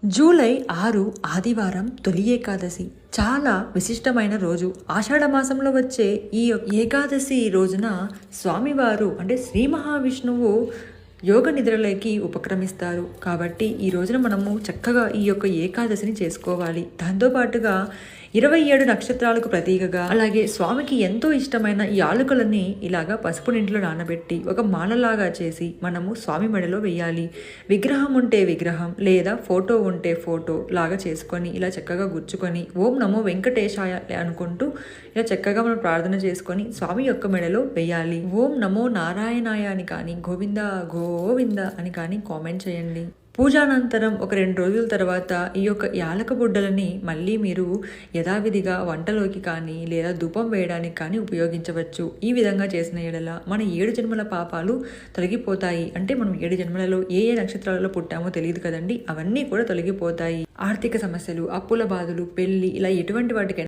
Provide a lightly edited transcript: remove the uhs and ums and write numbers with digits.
July 6 ఆదివారం తొలి ఏకాదశి. చాలా విశిష్టమైన రోజు. ఆషాఢ మాసంలో వచ్చే ఈ ఏకాదశి రోజున స్వామివారు అంటే శ్రీ మహావిష్ణువు యోగ నిద్రలోకి ఉపక్రమిస్తారు. కాబట్టి ఈ రోజున మనము చక్కగా ఈ యొక్క ఏకాదశిని చేసుకోవాలి. దాంతోపాటుగా 27 నక్షత్రాలకు ప్రతీకగా అలాగే స్వామికి ఎంతో ఇష్టమైన ఈ ఆలుకలని ఇలాగా పసుపు నీటిలో నానబెట్టి ఒక మాలలాగా చేసి మనము స్వామి మెడలో వేయాలి. విగ్రహం ఉంటే విగ్రహం లేదా ఫోటో ఉంటే ఫోటో లాగా చేసుకొని ఇలా చక్కగా గుచ్చుకొని ఓం నమో వెంకటేశాయ అనుకుంటూ ఇలా చక్కగా మనం ప్రార్థన చేసుకొని స్వామి యొక్క మెడలో వేయాలి. ఓం నమో నారాయణాయ అని కానీ గోవింద అని కానీ కామెంట్ చేయండి. పూజానంతరం ఒక 2 రోజుల తర్వాత ఈ యొక్క యాలక బుడ్డలని మళ్ళీ మీరు యథావిధిగా వంటలోకి కానీ లేదా ధూపం వేయడానికి కానీ ఉపయోగించవచ్చు. ఈ విధంగా చేసిన ఎడల మన 7 జన్మల పాపాలు తొలగిపోతాయి. అంటే మనం 7 జన్మలలో ఏ నక్షత్రాలలో పుట్టామో తెలియదు కదండి, అవన్నీ కూడా తొలగిపోతాయి. ఆర్థిక సమస్యలు, అప్పుల బాధలు, పెళ్లి ఇలా ఎటువంటి వాటికైనా